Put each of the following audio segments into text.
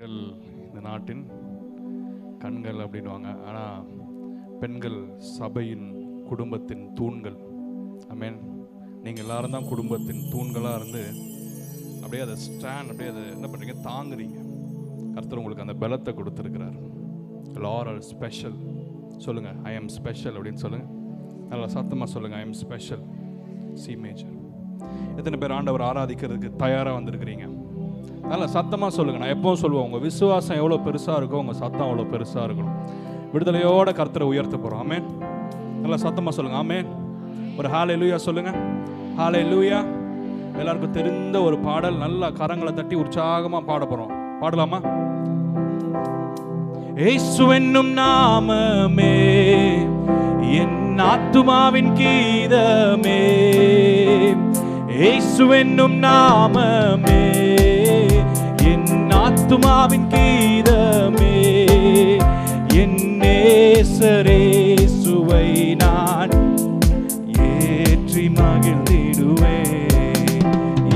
பெண்கள் இந்த நாட்டின் கண்கள் அப்படின்வாங்க. ஆனால் பெண்கள் சபையின் குடும்பத்தின் தூண்கள். ஆமென். நீங்கள் எல்லாரும் தான் குடும்பத்தின் தூண்களாக இருந்து அப்படியே அதை அப்படியே அதை என்ன பண்ணுறீங்க, தாங்குறீங்க. கர்த்தர் உங்களுக்கு அந்த பலத்தை கொடுத்துருக்கிறார். லார் ஆர் ஸ்பெஷல். சொல்லுங்கள், ஐ எம் ஸ்பெஷல் அப்படின்னு சொல்லுங்கள். நல்லா சத்தமாக சொல்லுங்கள், I am special. C major. எத்தனை பேர் ஆண்டவர் ஆராதிக்கிறதுக்கு தயாராக வந்திருக்கிறீங்க? நல்லா சத்தமாக சொல்லுங்கள். நான் எப்பவும் சொல்லுவேன், உங்கள் விசுவாசம் எவ்வளோ பெருசாக இருக்கோ உங்கள் சத்தம் அவ்வளோ பெருசாக இருக்கணும். விடுதலையோட கர்த்தரை உயர்த்த போகிறோம். ஆமென். நல்லா சத்தமாக சொல்லுங்கள், ஆமென். ஒரு ஹல்லேலூயா சொல்லுங்கள், ஹல்லேலூயா. எல்லாருக்கும் தெரிந்த ஒரு பாடல், நல்லா கரங்களை தட்டி உற்சாகமாக பாட போகிறோம். பாடலாமா? இயேசுவென்னும் நாமமே என் ஆத்துமாவின் கீதமே, இயேசுவென்னும் நாமமே என் ஆத்துமாவின் கீதமே, என் நேசரேசுவை நான் ஏற்றி மகிழ்ந்திடுவேன்,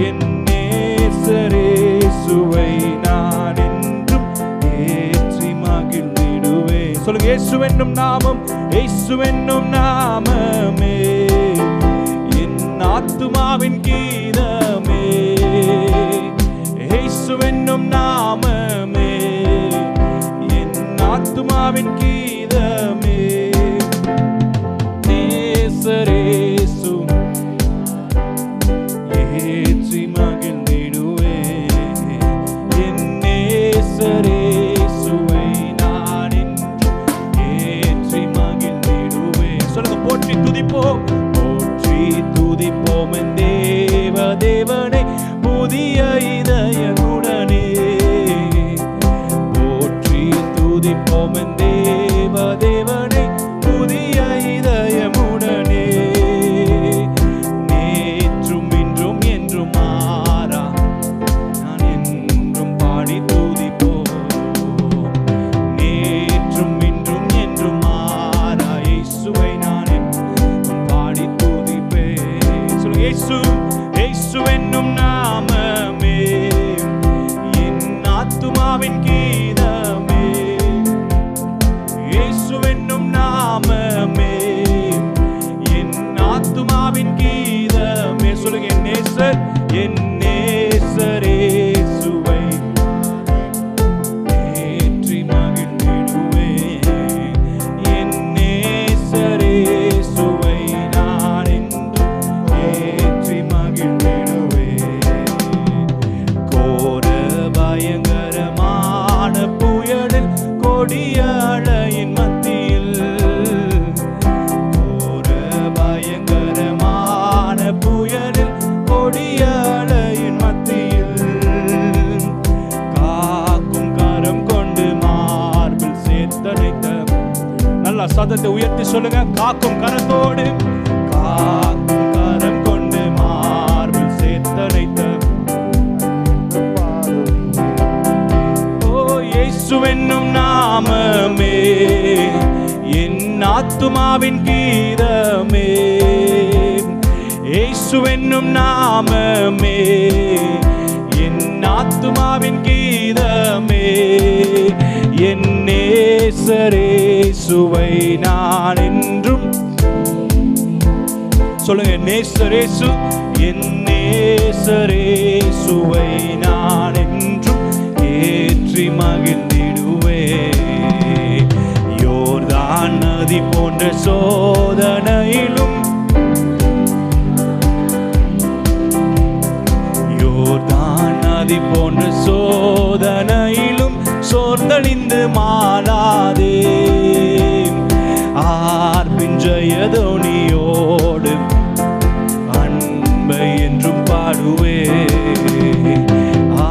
என் நேசரேசுவை நான் என்றும் ஏற்றி மகிழ்ந்திடுவேன். சொல்லுங்க, இயேசுவென்னும் நாமம், இயேசுவென்னும் நாமமே என் ஆத்துமாவின் கீதமே, இயேசுவென்னும் நாமமே என் ஆத்துமாவின் கீதமே, நேசரேசு ஏற்றி மகிழ்ந்திடுவேன், என் நேசரேசுவை நான் என்றும் ஏற்றி மகிழ்ந்திடுவேன். சொல்லுங்க, போற்றி துதிப்போம், போற்றி துதிப்போம் என் தேவ தேவனை புதிய இதயமுடனே, போற்றி துதிப்போம் என் தேவ தேவனை புதிய இதயமுடனே, நேற்றும் இன்றும் என்றும் மாறா நான் என்றும் பாடி துதிப்போம், நேற்றும் இன்றும் என்றும் மாறா இயேசுவை நான் என்றும் பாடி துதிப்பேன். சொல்லுங்க, இயேசு இயேசுவென்னும் நாமமே என் ஆத்துமாவின் கீதமே, இயேசுவென்னும் நாமமே என் ஆத்துமாவின் கீதமே. சொல்லுங்க, என் நேசர், என் நேசரேசுவை ஏற்றி மகிழ்ந்திடுவேன், என் நேசரேசுவை நான் என்றும் ஏற்றி மகிழ்ந்திடுவேன். கோர பயங்கரமான புயலில் கொடிய அலையின் மத்தியில், கோர பயங்கரமான புயலில் கொடிய அலையின் மத்தியில், காக்கும் கரம் கொண்டு மார்பில் சேர்த்தணைத்த, நல்லா சத்தத்தை உயர்த்தி சொல்லுங்க, காக்கும் கரத்தோடு, காக்கும் கரம் கொண்டு மார்பில் சேர்த்தணைத்த, ஓ இயேசுவென்னும் நாமமே என் ஆத்துமாவின் கீதமே, இயேசுவென்னும் நாமமே என் ஆத்துமாவின் கீதமே, என் நேசரேசுவை நான் என்றும், சொல்லுங்க, நேசரேசு, என் நேசரேசுவை நான் என்றும் ஏற்றி மகிழ்ந்திடுவேன். யோர்தான் நதி போன்ற சோதனையிலும், யோர்தான் நதி போன்ற சோதனையிலும் சோர்ந்தழிந்து மாளாதே, ஆர்ப்பின் ஜெயதோனியோடு அன்பை என்றும் பாடுவே,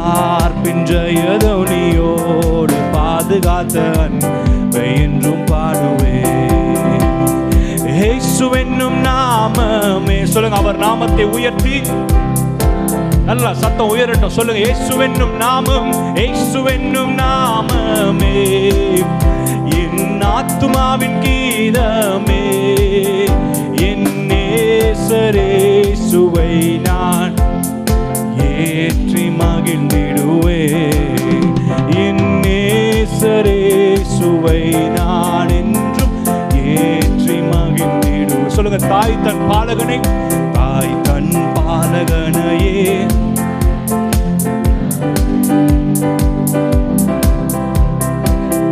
ஆர்ப்பின் ஜெயதோனியோடு பாதுகாத்த அன்பை என்றும் பாடுவே. இயேசுவென்னும் நாமமே, சொல்லுங்க, அவர் நாமத்தை உயர்த்தி நல்லா சத்தம் உயரட்டும். சொல்லுங்க, இயேசுவென்னும் நாமம், இயேசுவென்னும் நாமமே என் ஆத்துமாவின் கீதமே, என் நேசரேசுவை நான் ஏற்றி மகிழ்ந்திடுவேன், என் தாய் தன் பாலகனை, தாய் தன் பாலகனையே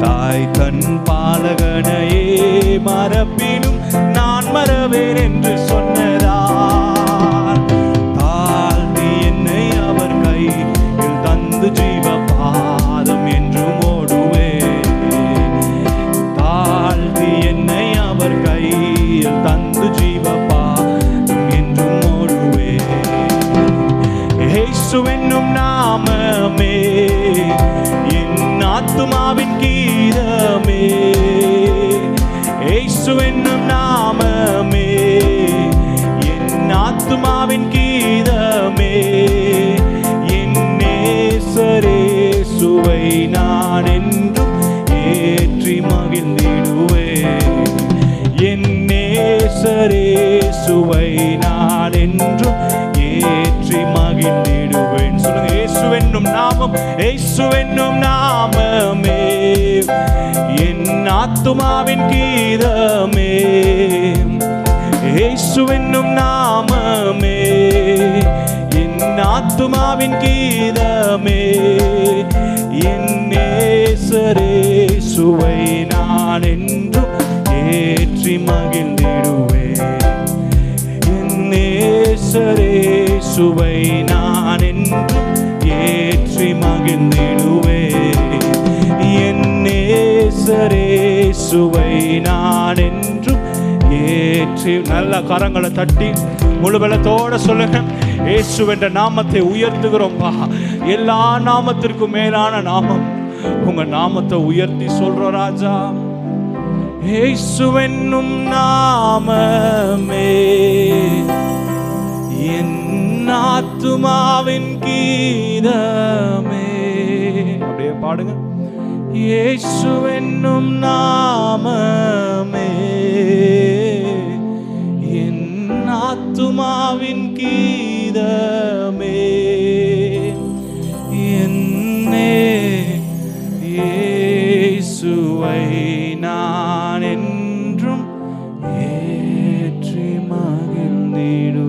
தாய் தன் பாலகனையே மறப்பினும் நான் மறவேன் என்று சொன்னதால் தாழ்த்தி என்னை அவர் கையில் தந்து ஜீவ பாதம் என்றும் ஓடுவேன். தாழ்த்தி என்னை அவர் கையில் தந்து ஜீவ பாதம் என்றும் ஓடுவேன். இயேசுவென்னும் நாமமே என் ஆத்துமாவின் கீதமே, இயேசுவென்னும் நாமமே என் ஆத்துமாவின் கீதமே, என் நேசரேசுவை நான் என்றும் ஏற்றி மகிழ்ந்திடுவேன். என் நேசரேசுவை நான் என்றும் ஏற்றி மகிழ்ந்திடுவேன். சொல்லுங்க, இயேசுவென்னும் நாமம், இயேசுவென்னும் நாமமே என் ஆத்துமாவின் கீதமே, இயேசுவென்னும் நாமமே என் ஆத்துமாவின் கீதமே, என் நேசரேசுவை நான் என்றும் ஏற்றி மகிழ்ந்திடுவேன். என் நேசரேசுவை நான் என்றும் ஏற்றி மகிழ்ந்திடுவேன். என் நேசரேசுவை நான் என்றும் ஏற்றி. நல்ல கரங்களை தட்டி முழு பலத்தோட சொல்லுங்க, இயேசுவென்ற நாமத்தை உயர்த்துகிறோம்பா. எல்லா நாமத்திற்கும் மேலான நாமம் உங்க நாமத்தை உயர்த்தி சொல்றோம் ராஜா. இயேசுவென்னும் நாமமே என் ஆத்துமாவின் கீதமே. அப்படியே பாடுங்க. இயேசுவென்னும் நாமமே என் ஆத்துமாவின் கீதமே, என்னே இயேசுவை நான் என்றும் ஏற்றி மகிழ்ந்திடுவேன்.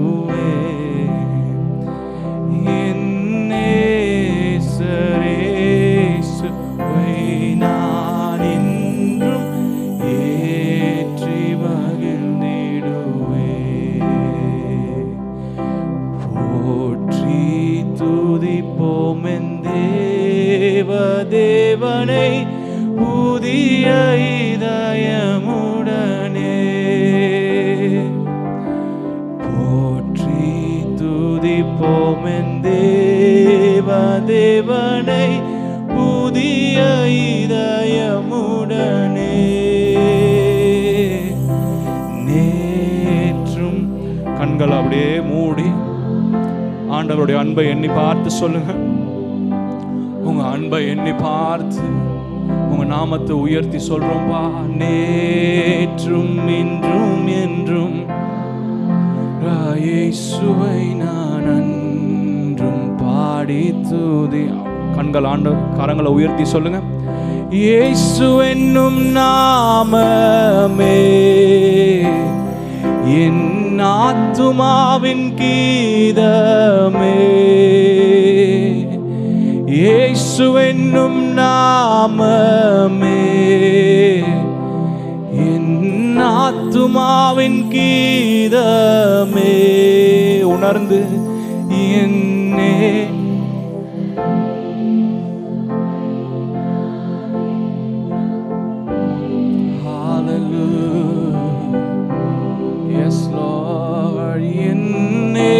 என்னே சரேசுவை நான் என்றும் ஏற்றி மகிழ்ந்திடுவேன். போற்றி துதிப்போம் என் தேவனை புதிய இதயமுடனே. போற்றி துதிப்போம் என் தேவனை புதிய இதயமுடனே. நேற்றும் கண்கள் அப்படியே மூடி ஆண்டவருடைய அன்பை எண்ணி பார்த்து சொல்லுங்க. உங்க அன்பை எண்ணி பார்த்து உங்க நாமத்தை உயர்த்தி சொல்றோம்பா. நேற்றும் இன்றும் என்றும் இயேசுவை நான் அன்றும் பாடி துதி. கண்கள் ஆண்டவர் கரங்களை உயர்த்தி சொல்லுங்க. இயேசுவென்னும் நாமமே என் ஆத்துமாவின் கீதமே, இயேசுவென்னும் நாமமே என் ஆத்துமாவின் கீதமே. உணர்ந்து என்னே Yes, Lord, என்னே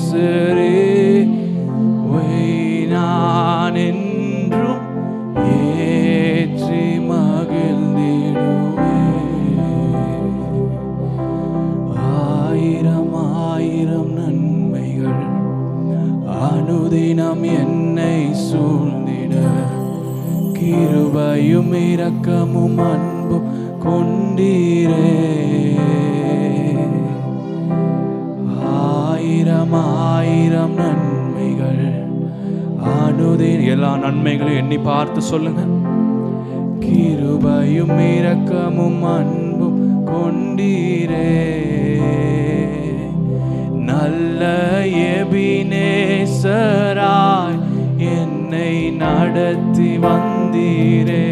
சரேசுவை நான் என்றும் ஏற்றி மகிழ்ந்திடுவேன். ஆயிரம் ஆயிரம் நன்மைகள் அனுதினம் என்னை சூழ்ந்திட, கிருபையும் இரக்கமும் அன்பும் கொண்டீரே. ஆயிரம் ஆயிரம் நன்மைகள் அனுதினம். எல்லா நன்மைகளையும் எண்ணி பார்த்து சொல்லுங்க. கிருபையும் இரக்கமும் அன்பும் கொண்டீரே. நல்ல எபினேசராய் என்னை நடத்தி வந்தீரே.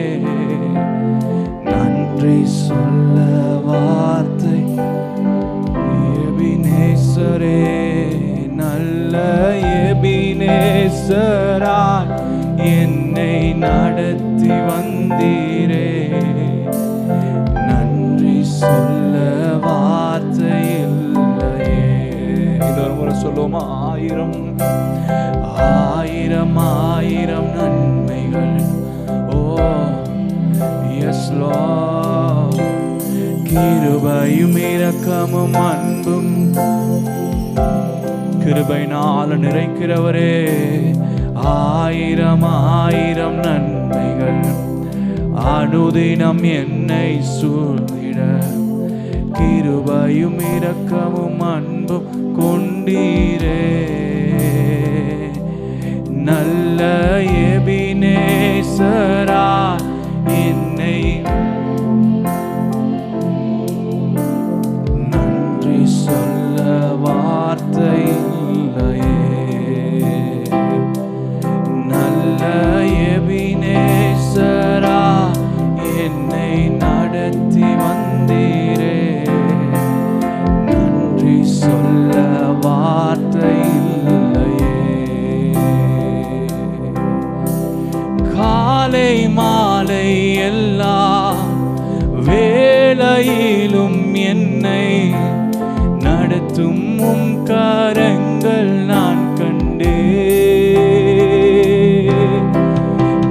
நன்றி சொல்ல வார்த்தை எபினேசரே, நல்ல எபினேசராய் என்னை நடத்தி வந்தீரே. நன்றி சொல்ல வார்த்தை இல்லையே. இன்னொரு முறை சொல்லுவோமா? ஆயிரம் ஆயிரம் ஆயிரம் நன்மைகள். ஓ எஸ் லார்ட், கிருபையும் இரக்கமும் அன்பும் கிருபையினால் நிறைக்கிறவரே. ஆயிரம் ஆயிரம் நன்மைகள் அனுதினம் என்னை சூழ்ந்திட, கிருபையும் இரக்கமும் அன்பும் கொண்டீரே. நல்ல எபினேசரா என்னை நன்றி சொல்ல வார்த்தை இல்லையே. நல்ல எபினேசரா என்னை நடத்தி வந்தீரே. நன்றி சொல்ல வார்த்தை இல்லையே. காலை மாலை எல்லா வேளையிலும் என்னை நடத்தும் உம் கரங்கள் நான் கண்டே.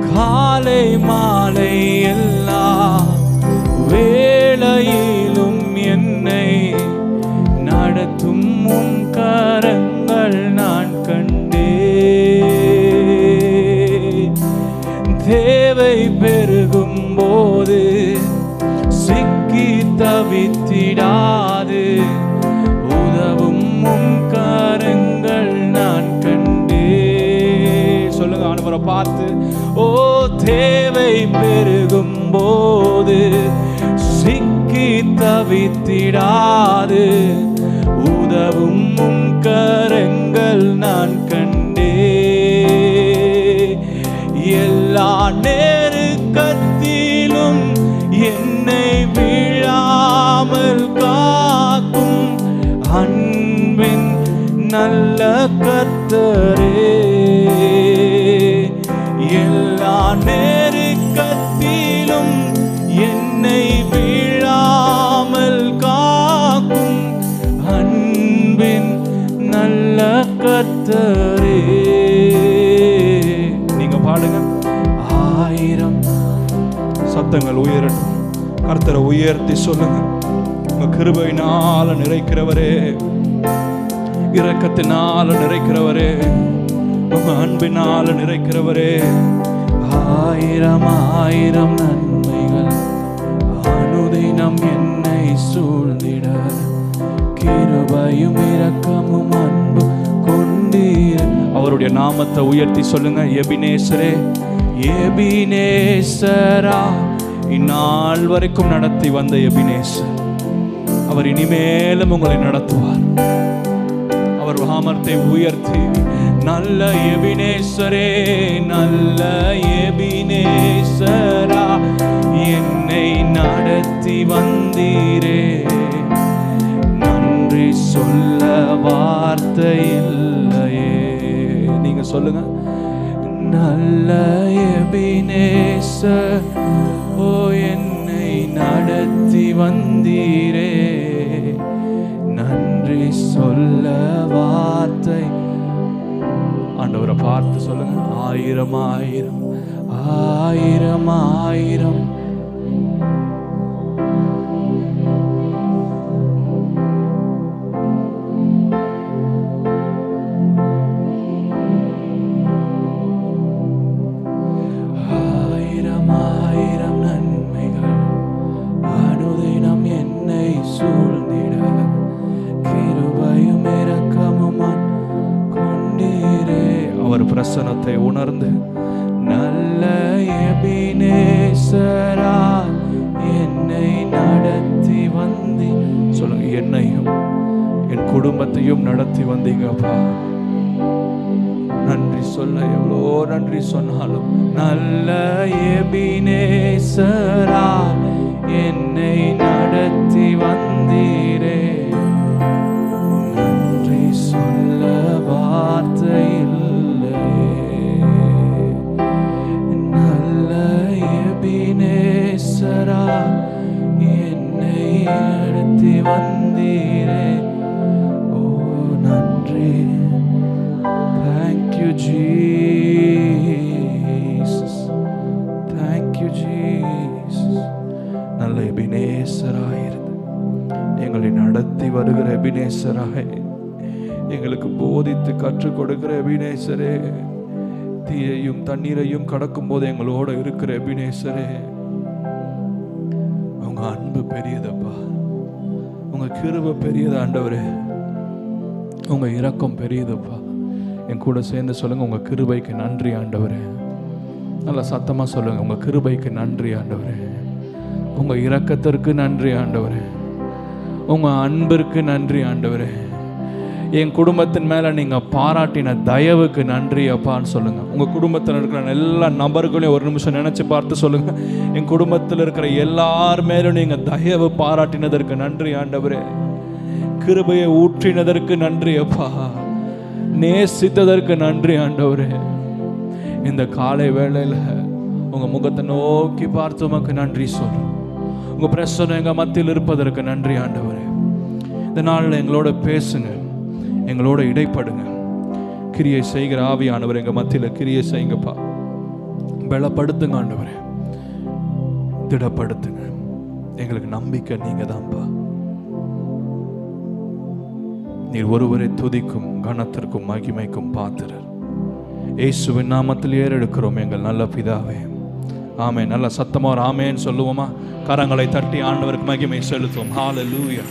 காலை மாலை எல்லா வேளையிலும் என்னை நடத்தும் உம் கரங்கள் நான் கண்டே. தேவை பெருகும் போது சிக்கி தவித்திடாது உதவும் உம் கரங்கள் நான் கண்டே. சொல்லுங்க ஆண்டவரை பார்த்து. ஓ தேவை பெருகும் போது சிக்கி தவித்திடாது உதவும் உம் கரங்கள் நான் கண்டே. எல்லா நெருக்கத்திலும் என்னை வீழாமல் காக்கும் அன்பின் நல்ல கர்த்தரே. எல்லா நெருக்கத்திலும் என்னை வீழாமல் காக்கும் அன்பின் நல்ல கர்த்தரே. நீங்க பாடுங்க. ஆயிரம் சத்தங்கள் உயரட்டும். கர்த்தரை உயர்த்தி சொல்லுங்க. உங்க கிருபையினால நிறைக்கிறவரே, இரக்கத்தினால நிறைக்கிறவரே, உங்க அன்பினால நிறைக்கிறவரே. ஆயிரம் ஆயிரம் நன்மைகள் அனுதினம் என்னை சூழ்ந்திட, கிருபையும் இரக்கமும் அன்பும் கொண்டீர். அவருடைய நாமத்தை உயர்த்தி சொல்லுங்க. எபினேசரே, எபினேசரா, இந்நாள் வரைக்கும் நடத்தி வந்த எபினேசர், அவர் இனிமேலும் உங்களை நடத்துவார். அவர் நாமத்தை உயர்த்தி, நல்ல எபினேசரே, நல்ல எபினேசரா, என்னை நடத்தி வந்தீரே. நன்றி சொல்ல வார்த்தை இல்லையே. நீங்க சொல்லுங்க. நல்ல எபினேசர், ஓ என்னை நடத்தி வந்தீரே. நன்றி சொல்ல வார்த்தை. ஆண்டவரை பார்த்து சொல்லுங்க. ஆயிரம் ஆயிரம் ஆயிரம் ஆயிரம் பிரசன்னத்தை உணர்ந்து, நல்ல எபினேசரா என்னை நடத்தி வந்தி. சொல்லுங்க. என்னையும் குடும்பத்தையும் நடத்தி வந்தீங்கப்பா. நன்றி சொல்ல எவ்வளோ நன்றி சொன்னாலும் நல்ல எபினேசரா என்னை நடத்தி வந்தீரே. நன்றி சொல்ல வார்த்தை இல்லை. நல்ல எபினேசரா என்னை நடத்தி வந்தீரே. ஓ நன்றி. Thank you Jesus. Thank you Jesus. நல்ல எபினேசராயிருந்து எங்களை நடத்தி வருகிற எபினேசராய், எங்களுக்கு போதித்து கற்றுக் கொடுக்கிற எபினேசரே, தீயையும் தண்ணீரையும் கடக்கும் போது எங்களோட இருக்கிற எபினேசரே, உங்க அன்பு பெரியதப்பா, உங்க கிருபை பெரியது ஆண்டவரே, உங்க இரக்கம் பெரியதப்பா. என் கூட சேர்ந்து சொல்லுங்க, உங்க கிருபைக்கு நன்றி ஆண்டவரே. நல்லா சத்தமா சொல்லுங்க, உங்க கிருபைக்கு நன்றி ஆண்டவரே, உங்க இரக்கத்திற்கு நன்றி ஆண்டவரே, உங்க அன்பிற்கு நன்றி ஆண்டவரே, என் குடும்பத்தின் மேல நீங்க பாராட்டின தயவுக்கு நன்றி அப்பான்னு சொல்லுங்க. உங்க குடும்பத்தில் இருக்கிற எல்லா நபர்களையும் ஒரு நிமிஷம் நினைச்சு பார்த்து சொல்லுங்க, என் குடும்பத்தில் இருக்கிற எல்லார் மேலும் நீங்க தயவு பாராட்டினதற்கு நன்றி ஆண்டவரே, கிருபையை ஊற்றினதற்கு நன்றி அப்பா, நேசித்ததற்கு நன்றி ஆண்டவரே. இந்த காலை வேளையில் உங்க முகத்தை நோக்கி பார்த்து உமக்கு நன்றி சொல்றோம். உங்க பிரசன்னம் எங்க மத்தியில் இருப்பதற்கு நன்றி ஆண்டவரே. இந்த நாளில் எங்களோட பேசுங்க, எங்களோட இடைப்படுங்க. கிரியை செய்கிற ஆவியானவர் எங்க மத்தியில் கிரியை செய்யுங்கப்பா. பலப்படுத்துங்க ஆண்டவரே, திடப்படுத்துங்க. எங்களுக்கு நம்பிக்கை நீங்க தான்ப்பா. நீர் ஒருவரை துதிக்கும் கனத்திற்கும் மகிமைக்கும் பாத்திரர். இயேசுவின் நாமத்தில் ஏறெடுக்கிறோம் எங்கள் நல்ல பிதாவே, ஆமென். நல்ல சத்தமா ஒரு ஆமென் சொல்லுவோமா? கரங்களை தட்டி ஆண்டவருக்கு மகிமை செலுத்துவோம். ஹல்லேலூயா.